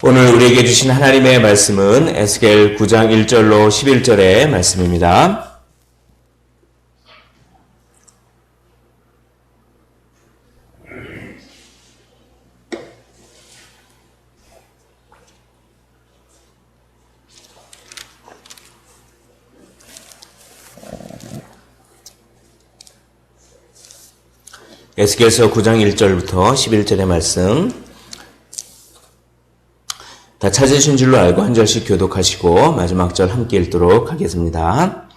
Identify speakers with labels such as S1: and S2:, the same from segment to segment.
S1: 오늘 우리에게 주신 하나님의 말씀은 에스겔 9장 1절로 11절의 말씀입니다. 에스겔서 9장 1절부터 11절의 말씀, 다 찾으신 줄로 알고 한 절씩 교독하시고 마지막 절 함께 읽도록 하겠습니다.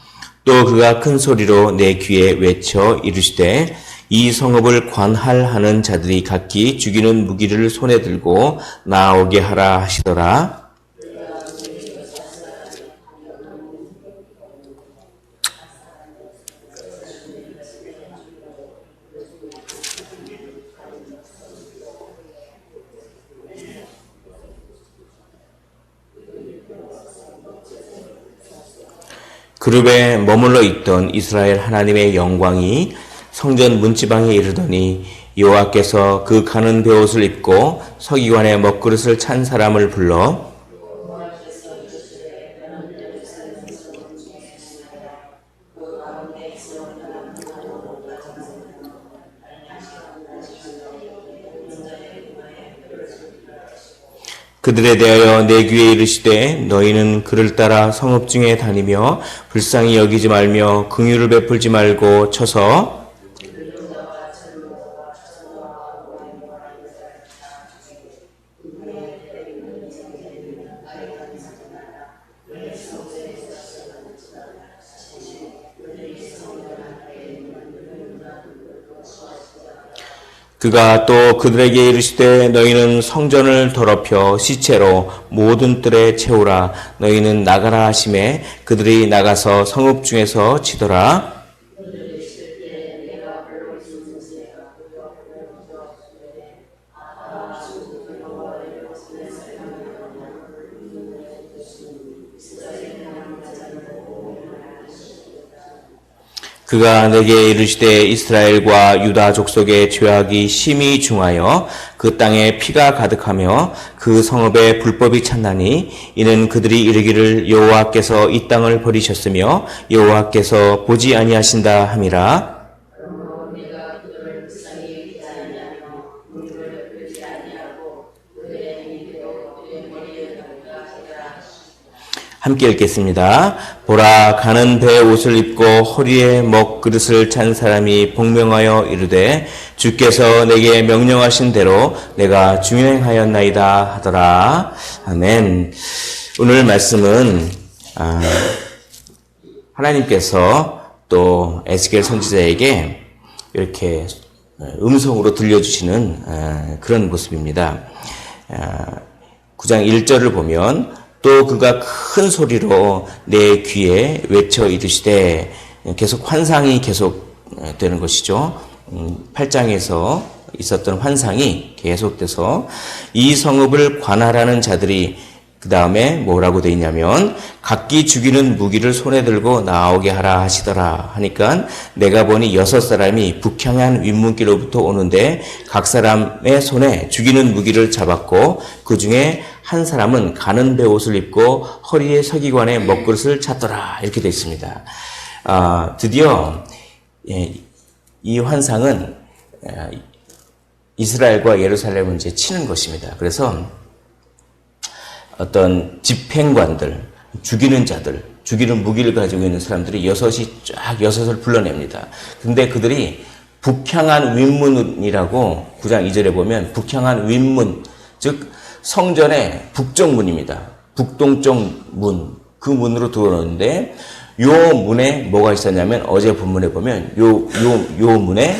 S1: 또 그가 큰 소리로 내 귀에 외쳐 이르시되 이 성읍을 관할하는 자들이 각기 죽이는 무기를 손에 들고 나오게 하라 하시더라. 그룹에 머물러 있던 이스라엘 하나님의 영광이 성전 문지방에 이르더니 여호와께서 그 가는 베옷을 입고 서기관의 먹그릇을 찬 사람을 불러 그들에 대하여 내 귀에 이르시되 너희는 그를 따라 성읍 중에 다니며 불쌍히 여기지 말며 긍휼을 베풀지 말고 쳐서 그가 또 그들에게 이르시되 너희는 성전을 더럽혀 시체로 모든 뜰에 채우라. 너희는 나가라 하시매 그들이 나가서 성읍 중에서 치더라. 그가 내게 이르시되 이스라엘과 유다 족속의 죄악이 심히 중하여 그 땅에 피가 가득하며 그 성읍에 불법이 찼나니 이는 그들이 이르기를 여호와께서 이 땅을 버리셨으며 여호와께서 보지 아니하신다 함이라. 함께 읽겠습니다. 보라, 가는 배 옷을 입고 허리에 먹그릇을 찬 사람이 복명하여 이르되 주께서 내게 명령하신 대로 내가 준행하였나이다 하더라. 아멘. 오늘 말씀은 하나님께서 또 에스겔 선지자에게 이렇게 음성으로 들려주시는 그런 모습입니다. 9장 1절을 보면 또 그가 큰 소리로 내 귀에 외쳐 이르시되, 계속 환상이 계속 되는 것이죠. 8장에서 있었던 환상이 계속돼서 이 성읍을 관할하는 자들이 그 다음에 뭐라고 되어 있냐면 각기 죽이는 무기를 손에 들고 나오게 하라 하시더라 하니까 내가 보니 6사람이 북향한 윗문길로부터 오는데 각 사람의 손에 죽이는 무기를 잡았고 그 중에 한 사람은 가는 베옷을 입고 허리에 서기관의 먹그릇을 찼더라 이렇게 되어 있습니다. 드디어 이 환상은 이스라엘과 예루살렘을 이제 치는 것입니다. 그래서 어떤 집행관들, 죽이는 자들, 죽이는 무기를 가지고 있는 사람들이 여섯을 불러냅니다. 근데 그들이 북향한 윗문이라고 9장 2절에 보면 북향한 윗문, 즉 성전의 북쪽 문입니다. 북동쪽 문, 그 문으로 들어오는데 요 문에 뭐가 있었냐면 어제 본문에 보면 요 문에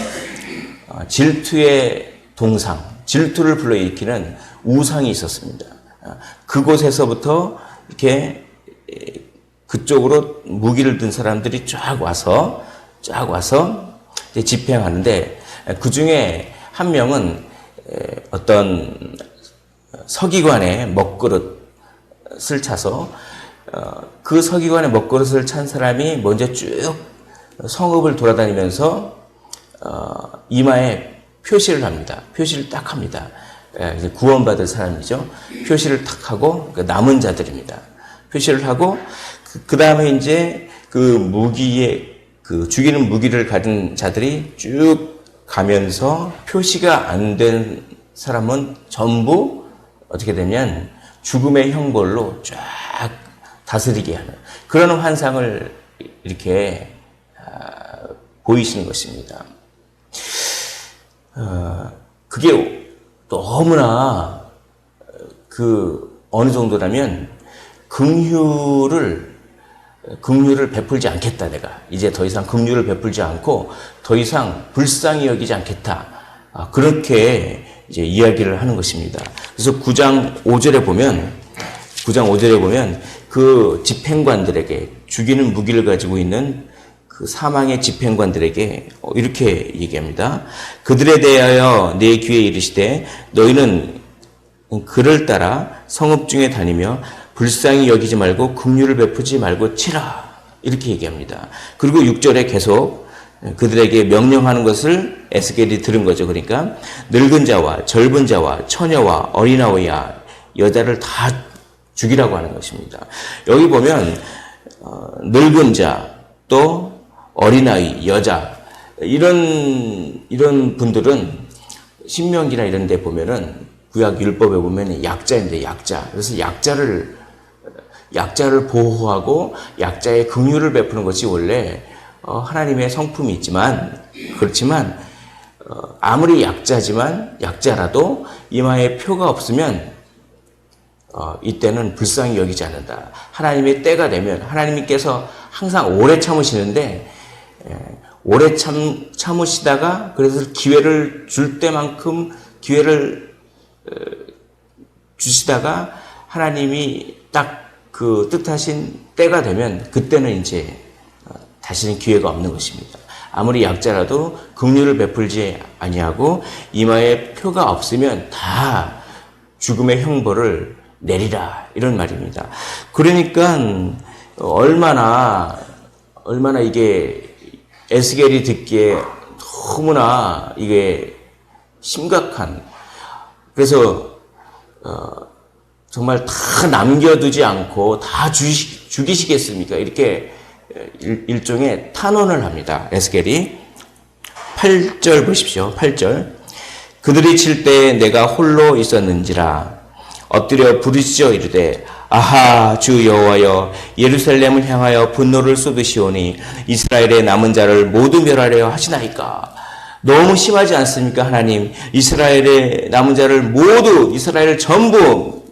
S1: 질투의 동상, 질투를 불러일으키는 우상이 있었습니다. 그곳에서부터 이렇게 그쪽으로 무기를 든 사람들이 쫙 와서 집행하는데 그 중에 한 명은 어떤 서기관의 먹그릇을 차서 그 서기관의 먹그릇을 찬 사람이 먼저 쭉 성읍을 돌아다니면서 이마에 표시를 합니다. 표시를 딱 합니다. 이제 구원받을 사람이죠. 표시를 탁 하고 그 남은 자들입니다. 표시를 하고 그 다음에 이제 그 무기에 그 죽이는 무기를 가진 자들이 쭉 가면서 표시가 안 된 사람은 전부 어떻게 되면 죽음의 형벌로 쫙 다스리게 하는 그런 환상을 이렇게 보이시는 것입니다. 그게 너무나 어느 정도라면 긍휼을 베풀지 않겠다. 내가 이제 더 이상 긍휼을 베풀지 않고 더 이상 불쌍히 여기지 않겠다. 그렇게 이제 이야기를 하는 것입니다. 그래서 9장 5절에 보면 그 집행관들에게 죽이는 무기를 가지고 있는 그 사망의 집행관들에게 이렇게 얘기합니다. 그들에 대하여 내 귀에 이르시되 너희는 그를 따라 성읍 중에 다니며 불쌍히 여기지 말고 긍휼을 베푸지 말고 치라. 이렇게 얘기합니다. 그리고 6절에 계속 그들에게 명령하는 것을 에스겔이 들은 거죠. 그러니까 늙은 자와 젊은 자와 처녀와 어린아이와 여자를 다 죽이라고 하는 것입니다. 여기 보면 늙은 자 또 어린아이, 여자 이런 분들은 신명기나 이런 데 보면은 구약 율법에 보면 약자인데 약자. 그래서 약자를 보호하고 약자의 긍휼을 베푸는 것이 원래 하나님의 성품이 있지만 그렇지만 아무리 약자라도 이마에 표가 없으면 이때는 불쌍히 여기지 않는다. 하나님의 때가 되면 하나님께서 항상 오래 참으시는데 오래 참으시다가 그래서 기회를 줄 때만큼 기회를 주시다가 하나님이 딱 그 뜻하신 때가 되면 그때는 이제 다시는 기회가 없는 것입니다. 아무리 약자라도 긍휼을 베풀지 아니하고 이마에 표가 없으면 다 죽음의 형벌을 내리라 이런 말입니다. 그러니까 얼마나 이게 에스겔이 듣기에 너무나 이게 심각한 그래서 정말 다 남겨두지 않고 다 죽이시겠습니까? 이렇게 일종의 탄원을 합니다. 에스겔이 8절 보십시오. 8절 그들이 칠 때 내가 홀로 있었는지라 엎드려 부르짖어 이르되 아하 주 여호와여 예루살렘을 향하여 분노를 쏟으시오니 이스라엘의 남은 자를 모두 멸하려 하시나이까. 너무 심하지 않습니까? 하나님 이스라엘의 남은 자를 모두 이스라엘을 전부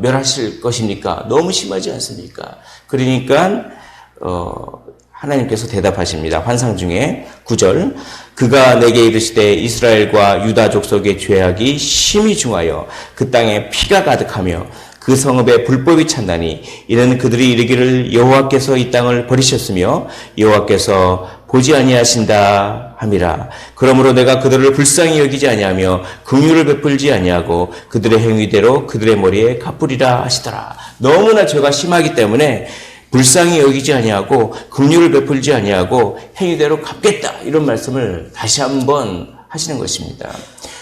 S1: 멸하실 것입니까? 너무 심하지 않습니까? 그러니까 하나님께서 대답하십니다. 환상 중에 9절 그가 내게 이르시되 이스라엘과 유다 족속의 죄악이 심히 중하여 그 땅에 피가 가득하며 그 성읍에 불법이 찬다니 이는 그들이 이르기를 여호와께서 이 땅을 버리셨으며 여호와께서 보지 아니하신다 함이라. 그러므로 내가 그들을 불쌍히 여기지 아니하며 긍휼을 베풀지 아니하고 그들의 행위대로 그들의 머리에 갚으리라 하시더라. 너무나 죄가 심하기 때문에 불쌍히 여기지 아니하고 긍휼을 베풀지 아니하고 행위대로 갚겠다 이런 말씀을 다시 한번 하시는 것입니다.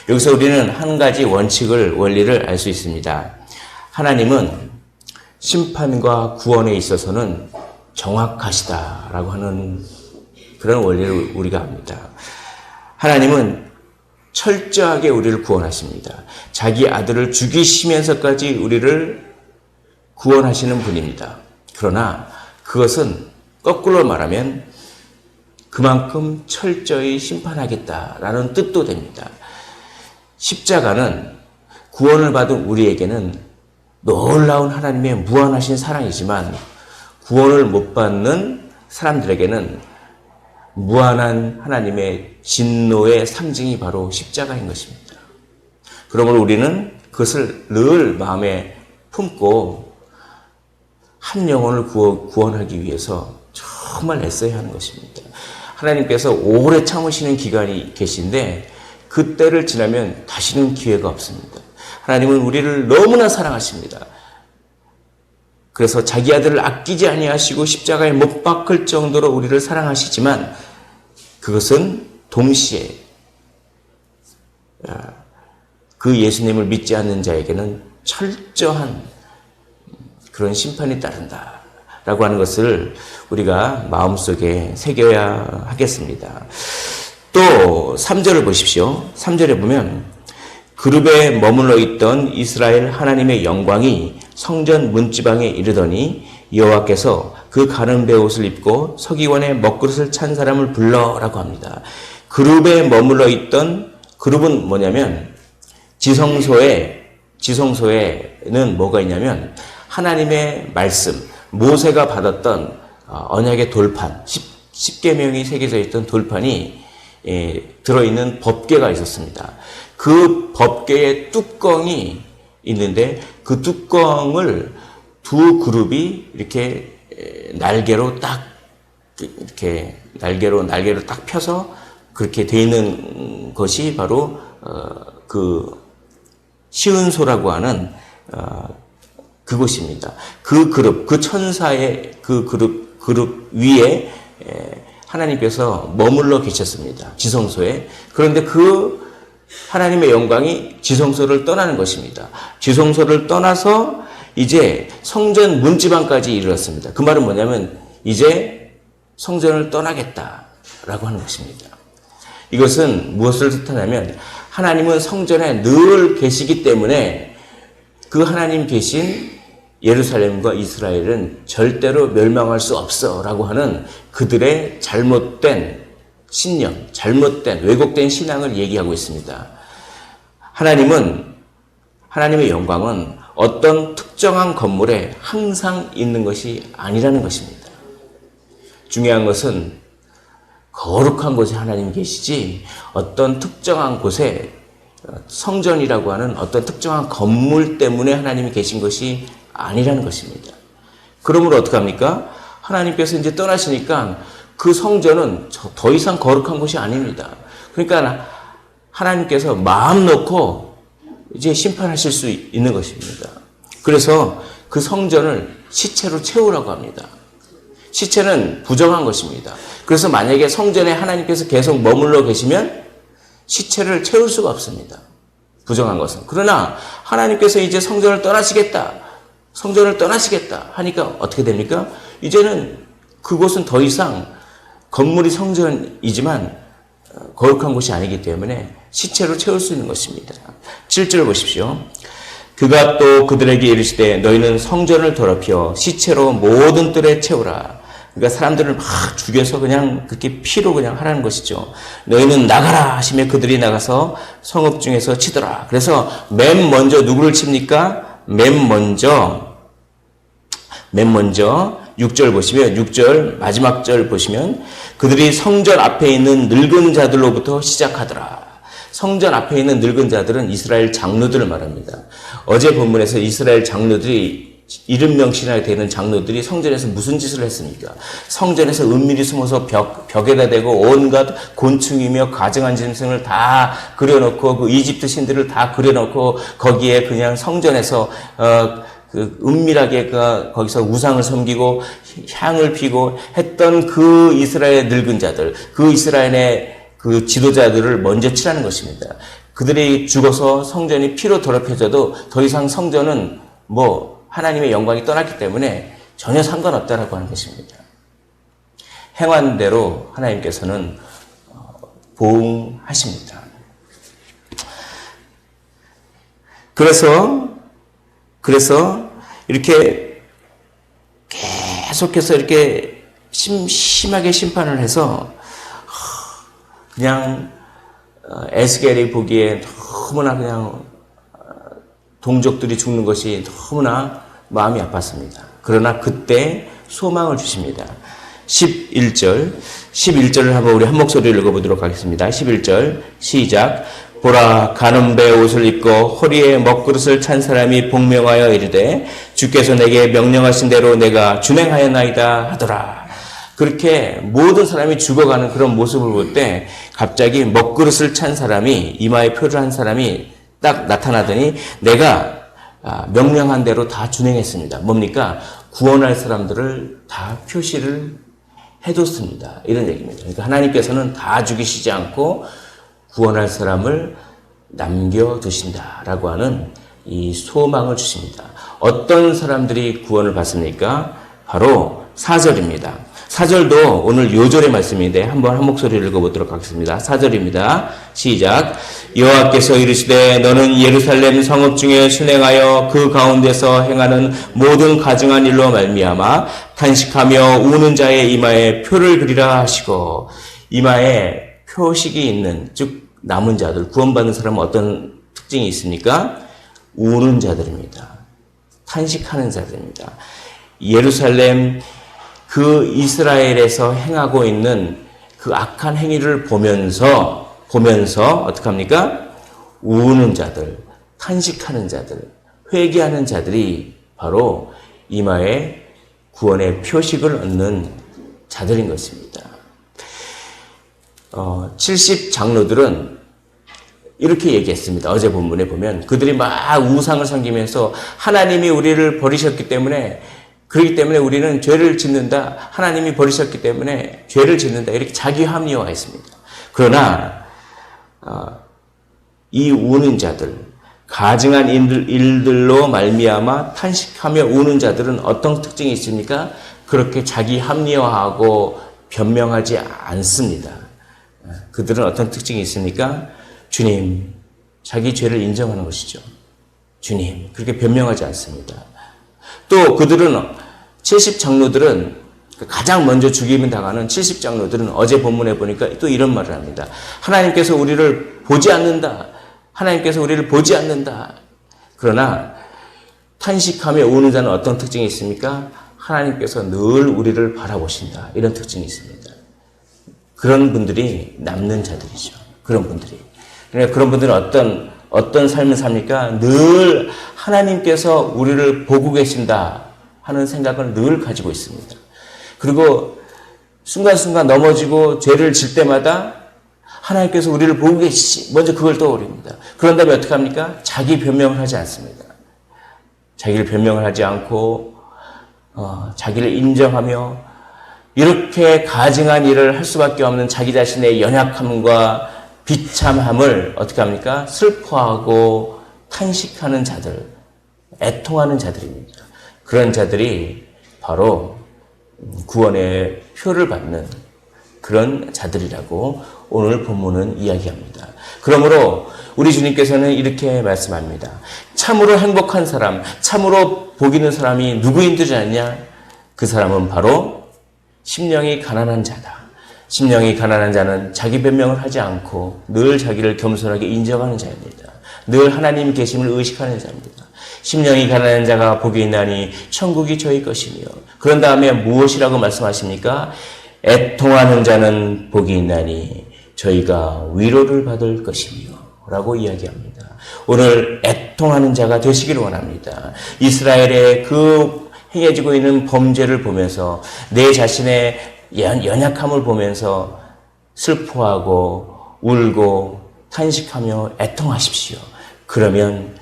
S1: 여기서 우리는 한 가지 원리를 알 수 있습니다. 하나님은 심판과 구원에 있어서는 정확하시다라고 하는 그런 원리를 우리가 압니다. 하나님은 철저하게 우리를 구원하십니다. 자기 아들을 죽이시면서까지 우리를 구원하시는 분입니다. 그러나 그것은 거꾸로 말하면 그만큼 철저히 심판하겠다라는 뜻도 됩니다. 십자가는 구원을 받은 우리에게는 놀라운 하나님의 무한하신 사랑이지만 구원을 못 받는 사람들에게는 무한한 하나님의 진노의 상징이 바로 십자가인 것입니다. 그러므로 우리는 그것을 늘 마음에 품고 한 영혼을 구원하기 위해서 정말 애써야 하는 것입니다. 하나님께서 오래 참으시는 기간이 계신데 그 때를 지나면 다시는 기회가 없습니다. 하나님은 우리를 너무나 사랑하십니다. 그래서 자기 아들을 아끼지 아니하시고 십자가에 못 박을 정도로 우리를 사랑하시지만 그것은 동시에 그 예수님을 믿지 않는 자에게는 철저한 그런 심판이 따른다 라고 하는 것을 우리가 마음속에 새겨야 하겠습니다. 또 3절을 보십시오. 3절에 보면 그룹에 머물러 있던 이스라엘 하나님의 영광이 성전 문지방에 이르더니 여호와께서 그 가는 배옷을 입고 서기관의 먹그릇을 찬 사람을 불러라고 합니다. 그룹에 머물러 있던, 그룹은 뭐냐면 지성소에는 뭐가 있냐면 하나님의 말씀, 모세가 받았던 언약의 돌판, 10계명이 새겨져 있던 돌판이 들어있는 법궤가 있었습니다. 그 법궤의 뚜껑이 있는데 그 뚜껑을 두 그룹이 이렇게 날개로 딱 펴서 그렇게 돼 있는 것이 바로 그 시은소라고 하는 그곳입니다. 그 그룹, 그 천사의 그 그룹 위에 하나님께서 머물러 계셨습니다. 지성소에. 그런데 그 하나님의 영광이 지성소를 떠나는 것입니다. 지성소를 떠나서 이제 성전 문지방까지 이르렀습니다. 그 말은 뭐냐면 이제 성전을 떠나겠다라고 하는 것입니다. 이것은 무엇을 뜻하냐면 하나님은 성전에 늘 계시기 때문에 그 하나님 계신 예루살렘과 이스라엘은 절대로 멸망할 수 없어라고 하는 그들의 잘못된 신념, 잘못된 왜곡된 신앙을 얘기하고 있습니다. 하나님의 영광은 어떤 특정한 건물에 항상 있는 것이 아니라는 것입니다. 중요한 것은 거룩한 곳에 하나님이 계시지 어떤 특정한 곳에 성전이라고 하는 어떤 특정한 건물 때문에 하나님이 계신 것이 아니라는 것입니다. 그러므로 어떡합니까? 하나님께서 이제 떠나시니까 그 성전은 더 이상 거룩한 곳이 아닙니다. 그러니까 하나님께서 마음 놓고 이제 심판하실 수 있는 것입니다. 그래서 그 성전을 시체로 채우라고 합니다. 시체는 부정한 것입니다. 그래서 만약에 성전에 하나님께서 계속 머물러 계시면 시체를 채울 수가 없습니다. 부정한 것은. 그러나 하나님께서 이제 성전을 떠나시겠다 하니까 어떻게 됩니까? 이제는 그곳은 더 이상 건물이 성전이지만 거룩한 곳이 아니기 때문에 시체로 채울 수 있는 것입니다. 7절 보십시오. 그가 또 그들에게 이르시되 너희는 성전을 더럽혀 시체로 모든 뜰에 채우라. 그러니까 사람들을 막 죽여서 그냥 그렇게 피로 그냥 하라는 것이죠. 너희는 나가라 하시며 그들이 나가서 성읍 중에서 치더라. 그래서 맨 먼저 누구를 칩니까? 맨 먼저 6절 보시면 6절 마지막 절 보시면 그들이 성전 앞에 있는 늙은 자들로부터 시작하더라. 성전 앞에 있는 늙은 자들은 이스라엘 장로들을 말합니다. 어제 본문에서 이스라엘 장로들이 이름 명시나 되는 장로들이 성전에서 무슨 짓을 했습니까? 성전에서 은밀히 숨어서 벽에다 대고 온갖 곤충이며 가증한 짐승을 다 그려놓고 그 이집트 신들을 다 그려놓고 거기에 그냥 성전에서 은밀하게 거기서 우상을 섬기고 향을 피고 했던 그 이스라엘 늙은 자들, 그 이스라엘의 그 지도자들을 먼저 치라는 것입니다. 그들이 죽어서 성전이 피로 더럽혀져도 더 이상 성전은 하나님의 영광이 떠났기 때문에 전혀 상관없다라고 하는 것입니다. 행한 대로 하나님께서는 보응하십니다. 그래서 이렇게 계속해서 이렇게 심하게 심판을 해서 그냥 에스겔이 보기에 너무나 그냥 동족들이 죽는 것이 너무나 마음이 아팠습니다. 그러나 그때 소망을 주십니다. 11절을 한번 우리 한 목소리를 읽어보도록 하겠습니다. 11절 시작. 보라, 가는 배 옷을 입고 허리에 먹그릇을 찬 사람이 복명하여 이르되 주께서 내게 명령하신 대로 내가 준행하였나이다 하더라. 그렇게 모든 사람이 죽어가는 그런 모습을 볼 때 갑자기 먹그릇을 찬 사람이, 이마에 표를 한 사람이 딱 나타나더니 내가 명령한 대로 다 준행했습니다. 뭡니까? 구원할 사람들을 다 표시를 해뒀습니다. 이런 얘기입니다. 그러니까 하나님께서는 다 죽이시지 않고 구원할 사람을 남겨두신다라고 하는 이 소망을 주십니다. 어떤 사람들이 구원을 받습니까? 바로 4절입니다. 4절도 오늘 요절의 말씀인데 한번 한 목소리를 읽어보도록 하겠습니다. 4절입니다. 시작. 여호와께서 이르시되 너는 예루살렘 성읍 중에 순행하여 그 가운데서 행하는 모든 가증한 일로 말미암아 탄식하며 우는 자의 이마에 표를 그리라 하시고, 이마에 표식이 있는, 즉 남은 자들, 구원받는 사람은 어떤 특징이 있습니까? 우는 자들입니다. 탄식하는 자들입니다. 예루살렘 그 이스라엘에서 행하고 있는 그 악한 행위를 보면서 어떻게 합니까? 우는 자들, 탄식하는 자들, 회개하는 자들이 바로 이마에 구원의 표식을 얻는 자들인 것입니다. 70장로들은 이렇게 얘기했습니다. 어제 본문에 보면 그들이 막 우상을 섬기면서 하나님이 우리를 버리셨기 때문에, 그렇기 때문에 우리는 죄를 짓는다. 하나님이 버리셨기 때문에 죄를 짓는다. 이렇게 자기 합리화했습니다. 그러나 이 우는 자들, 가증한 일들로 말미암아 탄식하며 우는 자들은 어떤 특징이 있습니까? 그렇게 자기 합리화하고 변명하지 않습니다. 그들은 어떤 특징이 있습니까? 주님, 자기 죄를 인정하는 것이죠. 주님, 그렇게 변명하지 않습니다. 또 그들은 70장로들은 가장 먼저 죽임을 당하는 70장로들은 어제 본문에 보니까 또 이런 말을 합니다. 하나님께서 우리를 보지 않는다. 하나님께서 우리를 보지 않는다. 그러나 탄식하며 우는 자는 어떤 특징이 있습니까? 하나님께서 늘 우리를 바라보신다. 이런 특징이 있습니다. 그런 분들이 남는 자들이죠. 그런 분들이. 그러니까 그런 분들은 어떤 삶을 삽니까? 늘 하나님께서 우리를 보고 계신다 하는 생각을 늘 가지고 있습니다. 그리고 순간순간 넘어지고 죄를 질 때마다 하나님께서 우리를 보고 계시지, 먼저 그걸 떠올립니다. 그런 다음에 어떻게 합니까? 자기 변명을 하지 않습니다. 자기를 변명을 하지 않고 자기를 인정하며 이렇게 가증한 일을 할 수밖에 없는 자기 자신의 연약함과 비참함을 어떻게 합니까? 슬퍼하고 탄식하는 자들, 애통하는 자들입니다. 그런 자들이 바로 구원의 표를 받는 그런 자들이라고 오늘 본문은 이야기합니다. 그러므로 우리 주님께서는 이렇게 말씀합니다. 참으로 행복한 사람, 참으로 복 있는 사람이 누구인 줄 아느냐? 그 사람은 바로 심령이 가난한 자다. 심령이 가난한 자는 자기 변명을 하지 않고 늘 자기를 겸손하게 인정하는 자입니다. 늘 하나님 계심을 의식하는 자입니다. 심령이 가난한 자가 복이 있나니 천국이 저희 것이며, 그런 다음에 무엇이라고 말씀하십니까? 애통하는 자는 복이 있나니 저희가 위로를 받을 것이며 라고 이야기합니다. 오늘 애통하는 자가 되시기를 원합니다. 이스라엘의 그 행해지고 있는 범죄를 보면서 내 자신의 연약함을 보면서 슬퍼하고 울고 탄식하며 애통하십시오. 그러면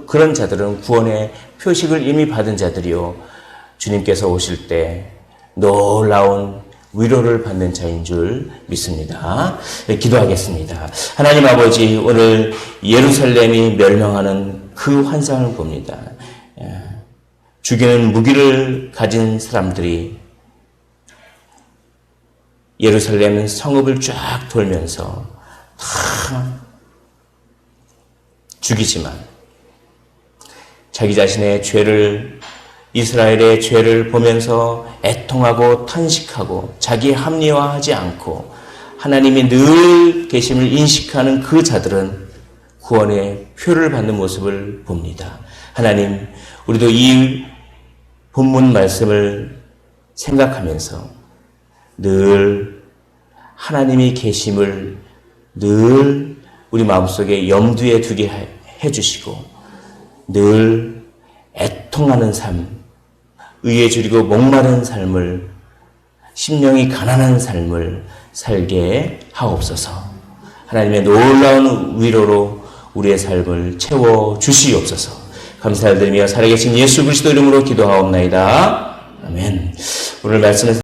S1: 그런 자들은 구원의 표식을 이미 받은 자들이요, 주님께서 오실 때 놀라운 위로를 받는 자인 줄 믿습니다. 네, 기도하겠습니다. 하나님 아버지, 오늘 예루살렘이 멸망하는 그 환상을 봅니다. 죽이는 무기를 가진 사람들이 예루살렘 성읍을 쫙 돌면서 다 죽이지만 자기 자신의 죄를, 이스라엘의 죄를 보면서 애통하고 탄식하고 자기 합리화하지 않고 하나님이 늘 계심을 인식하는 그 자들은 구원의 표를 받는 모습을 봅니다. 하나님, 우리도 이 본문 말씀을 생각하면서 늘 하나님이 계심을 늘 우리 마음속에 염두에 두게 해주시고 늘 애통하는 삶, 의에 줄이고 목마른 삶을, 심령이 가난한 삶을 살게 하옵소서. 하나님의 놀라운 위로로 우리의 삶을 채워 주시옵소서. 감사드리며 살아계신 예수 그리스도 이름으로 기도하옵나이다. 아멘. 오늘 말씀에서